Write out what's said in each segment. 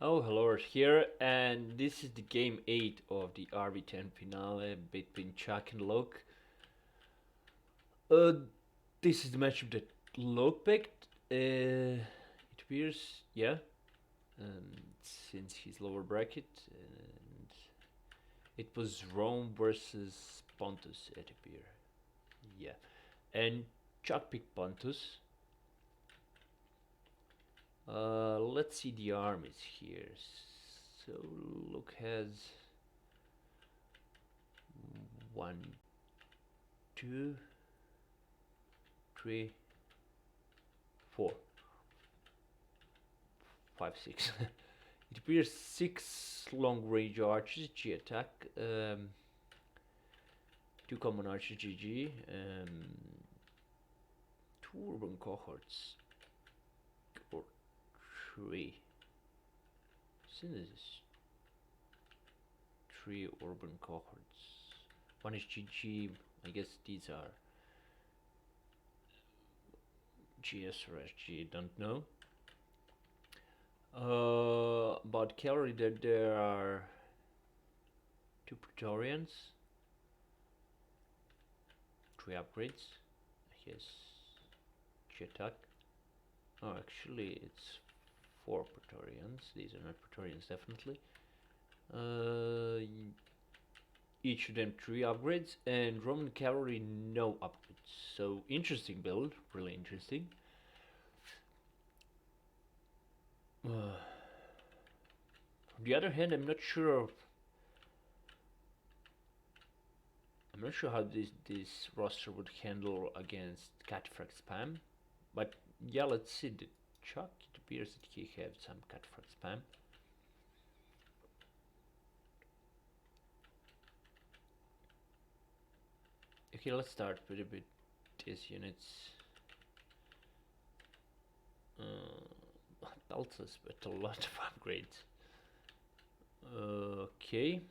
Oh, hello here, and this is the game 8 of the RV10 finale between Chuck and Luke. Uh, this is the matchup that Luke picked. It appears, yeah, since his lower bracket, and it was Rome versus Pontus. It appears, yeah, and Chuck picked Pontus. Let's see the armies here. So Luke has one, two, three, four, five, six. It appears six long-range archers, G attack, two common archers, GG, two urban cohorts, or three. Since this is three urban cohorts. One is GG. I guess these are GS or SG. Don't know. About cavalry, there are two Praetorians, three upgrades. I guess G attack. Oh, actually, it's four Praetorians. These are not Praetorians, definitely. Each of them three upgrades, and Roman cavalry no upgrades. So interesting build, really interesting. On the other hand, I'm not sure how this roster would handle against Catfrag spam, but yeah, let's see. The Chuck, it appears that he has some Catfrag spam. Okay, let's start with a bit these units. Peltas with a lot of upgrades. Okay.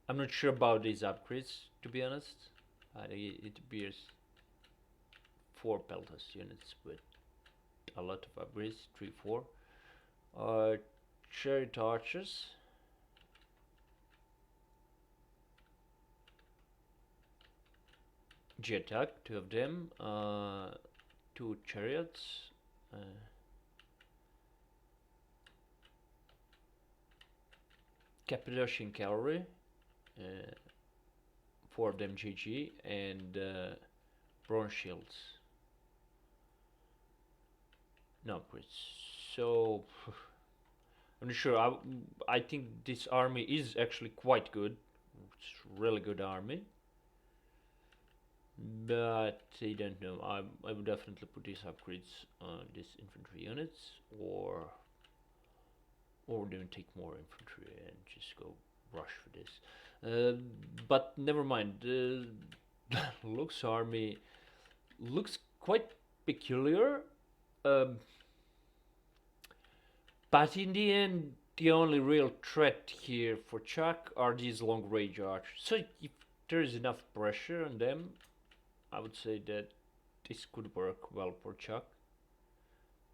I'm not sure about these upgrades, to be honest. It appears 4 Peltas units with a lot of upgrades, 3, 4. Chariot archers. G attack, 2 of them. 2 chariots. Cappadocian cavalry. 4 of them GG, and bronze shields. No upgrades. So I'm not sure. I think this army is actually quite good. It's a really good army. But I don't know. I would definitely put these upgrades on these infantry units, or then take more infantry and just go rush for this. But never mind. Luke's army looks quite peculiar. But in the end, the only real threat here for Chuck are these long range archers. So if there is enough pressure on them, I would say that this could work well for Chuck.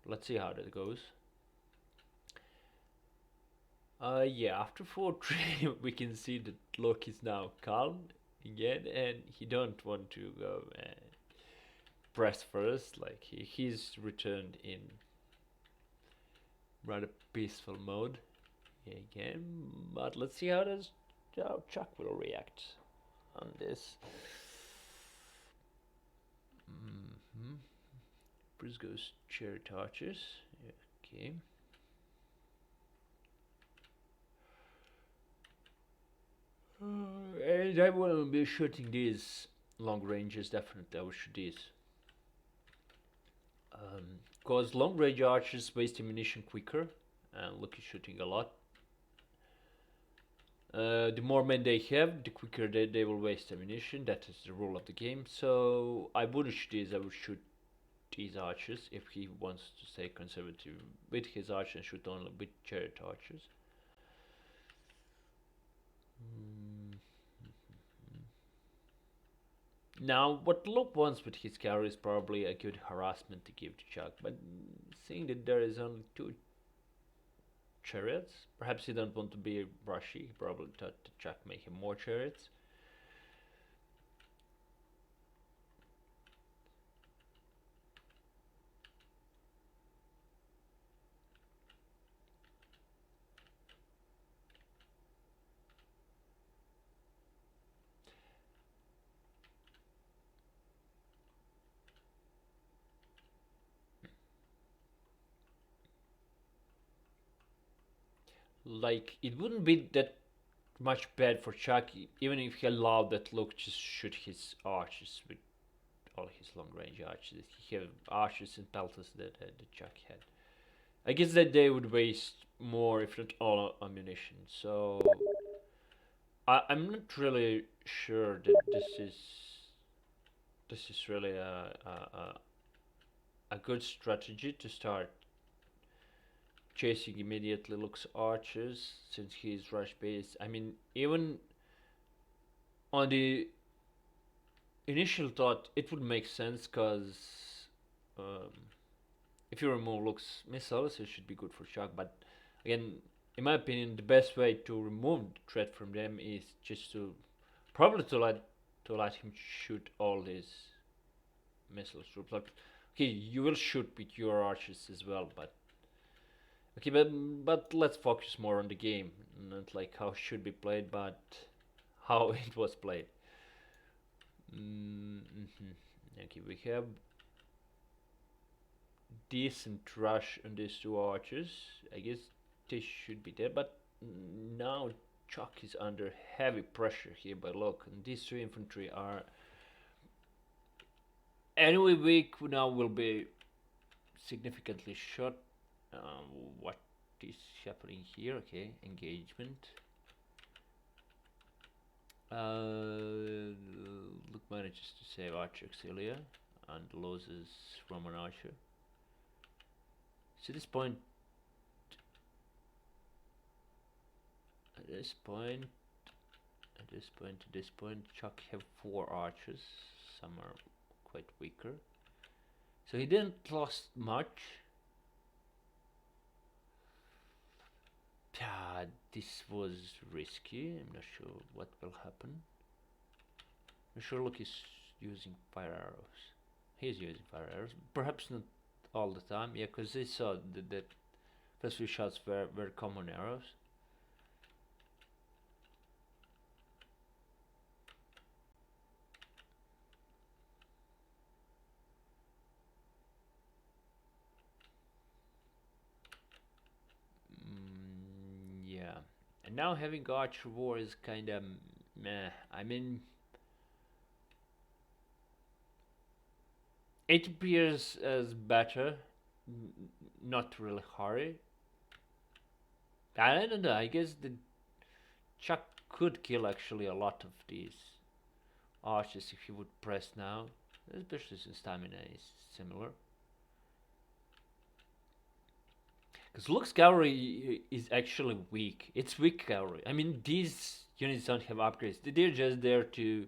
Let's see how that goes. Yeah, after 4-3 we can see that Luke is now calm again, and he don't want to go press first. Like he's returned in rather peaceful mode again. But let's see how Chuck will react on this. First goes chariot archers. Okay. And I will be shooting these long ranges. Definitely, I will shoot these. Because long range archers waste ammunition quicker, and Luke is shooting a lot. The more men they have, the quicker they will waste ammunition. That is the rule of the game. So I wouldn't shoot these. I would shoot these archers if he wants to stay conservative with his archers and shoot only with chariot archers. Now, what Luke wants with his carry is probably a good harassment to give to Chuck, but seeing that there is only two chariots, perhaps he don't want to be rushy. He probably thought to Chuck make him more chariots. Like, it wouldn't be that much bad for Chuck, even if he allowed that Luke just shoot his archers with all his long range archers. He have archers and pelters that Chuck had. I guess that they would waste more, if not all, ammunition. So I'm not really sure that this is really a good strategy to start chasing immediately Luke's archers since he's rush based. I mean, even on the initial thought, it would make sense because um, if you remove Luke's missiles, it should be good for Chuck. But again, in my opinion, the best way to remove the threat from them is just to probably to let him shoot all these missiles through. Like, okay, you will shoot with your archers as well, but okay, but let's focus more on the game, not like how it should be played, but how it was played. Okay, we have decent rush on these two archers. I guess they should be there, but now Chuck is under heavy pressure here by Luke, and these two infantry are anyway weak. Now will be significantly shot. What is happening here? Okay, engagement. Luke manages to save Archer Auxilia and loses Roman Archer. So at this point, Chuck have 4 archers. Some are quite weaker. So he didn't lost much. This was risky. I'm not sure what will happen. I'm sure Luke is using fire arrows. He's using fire arrows. Perhaps not all the time. Yeah, because they saw that first few shots were common arrows. Yeah. And now having Archer War is kind of meh. I mean, it appears as better, not really hurry. I don't know. I guess the Chuck could kill actually a lot of these archers if he would press now, especially since stamina is similar. Because Luke's cavalry is actually weak. It's weak cavalry. I mean, these units don't have upgrades. They're just there to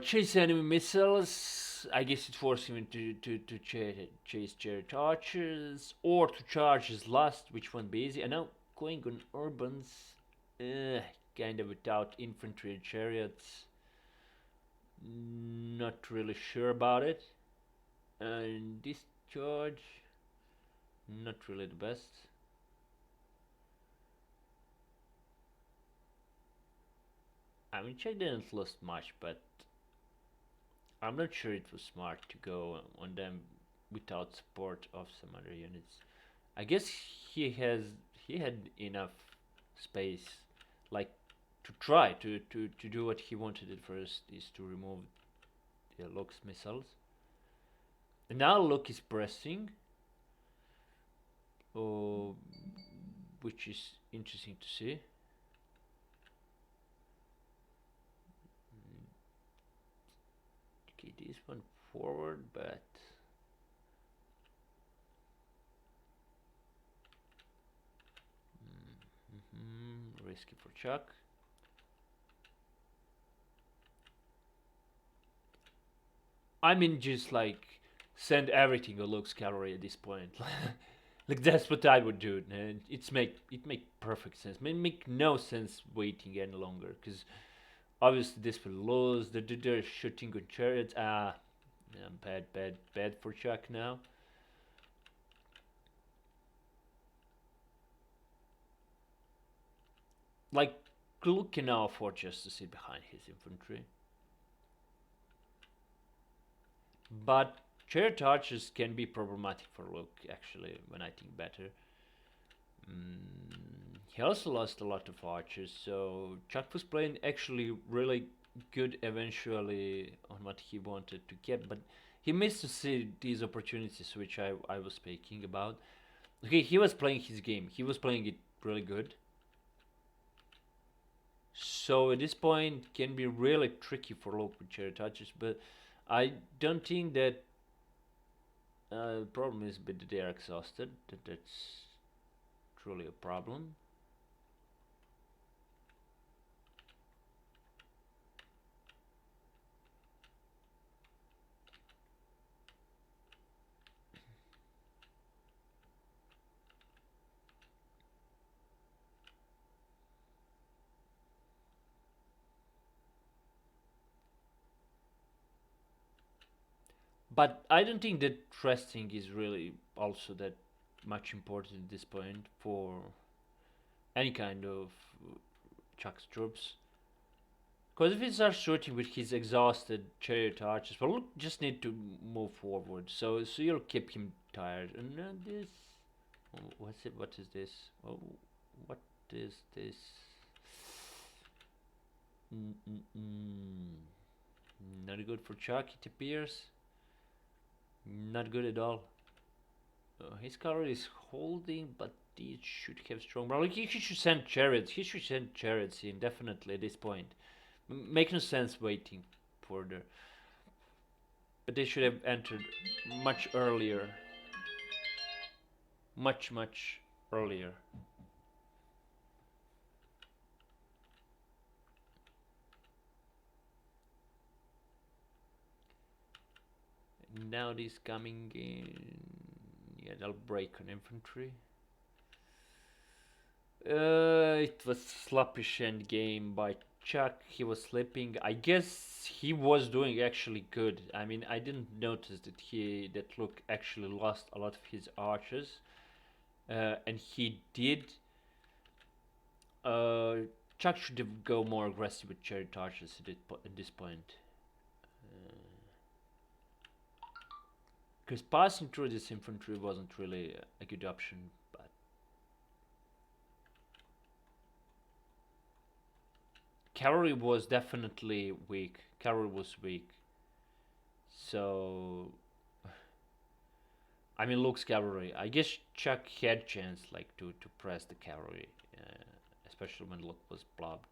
chase enemy missiles. I guess it forces him to chase chariot archers or to charge his last, which won't be easy. And now going on urbans, kind of without infantry and chariots. Not really sure about it. And this charge, not really the best. I mean, Czech didn't lose much, but I'm not sure it was smart to go on them without support of some other units. I guess he had enough space, like to try to do what he wanted at first, is to remove Luke's missiles. And now Luke is pressing, which is interesting to see. Okay, this one forward, but risky for Chuck. I mean, just like send everything on Luke's cavalry at this point. Like that's what I would do, and it make perfect sense. Make no sense waiting any longer, because obviously this will lose. They're shooting on chariots. Yeah, bad for Chuck now. Like Luke can now afford just to sit behind his infantry, but chariot archers can be problematic for Luke. Actually, when I think better. He also lost a lot of archers, so Chuck was playing actually really good eventually on what he wanted to get, but he missed to see these opportunities which I was speaking about. Okay, he was playing his game, he was playing it really good. So at this point can be really tricky for local chariot archers, but I don't think that the problem is that they are exhausted. That's truly a problem. But I don't think that resting is really also that much important at this point for any kind of Chuck's troops. Because if he starts shooting with his exhausted chariot archers, well, look, just need to move forward. So you'll keep him tired. And this, what's it? What is this? Oh, what is this? Mm-mm-mm. Not good for Chuck, it appears. Not good at all. His color is holding, but he should have strong. Well, he should send chariots. He should send chariots in definitely at this point. Make no sense waiting further. But they should have entered much earlier. Much earlier. Now this coming in. Yeah, they'll break on infantry. It was sloppish end game by Chuck. He was slipping. I guess he was doing actually good. I mean, I didn't notice that Luke actually lost a lot of his archers, and he did. Uh, Chuck should have go more aggressive with chariot archers at this point, because passing through this infantry wasn't really a good option. But cavalry was definitely weak. Cavalry was weak. So I mean, Luke's cavalry. I guess Chuck had chance like to press the cavalry, especially when Luke was blobbed.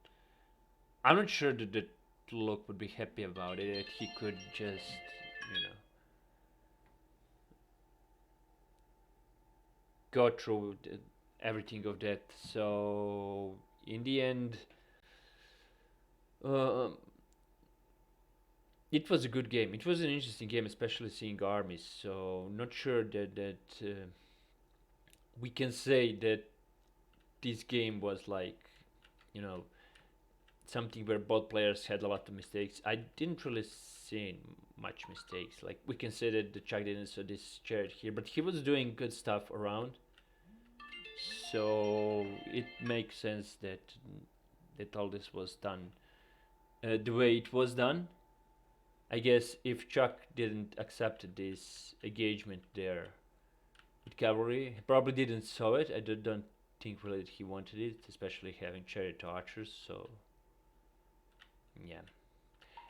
I'm not sure that Luke would be happy about it. That he could just, you know, go through everything of that. So in the end, um, it was a good game. It was an interesting game, especially seeing armies. So not sure that we can say that this game was like, you know, something where both players had a lot of mistakes. I didn't really see much mistakes. Like we can say that the Chuck didn't saw this chariot here, but he was doing good stuff around. So it makes sense that all this was done the way it was done. I guess if Chuck didn't accept this engagement there with cavalry, he probably didn't saw it. I don't think really that he wanted it, especially having chariot archers. So yeah.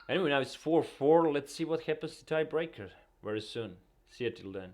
Anyway, now it's 4-4. Let's see what happens to tiebreaker very soon. See you till then.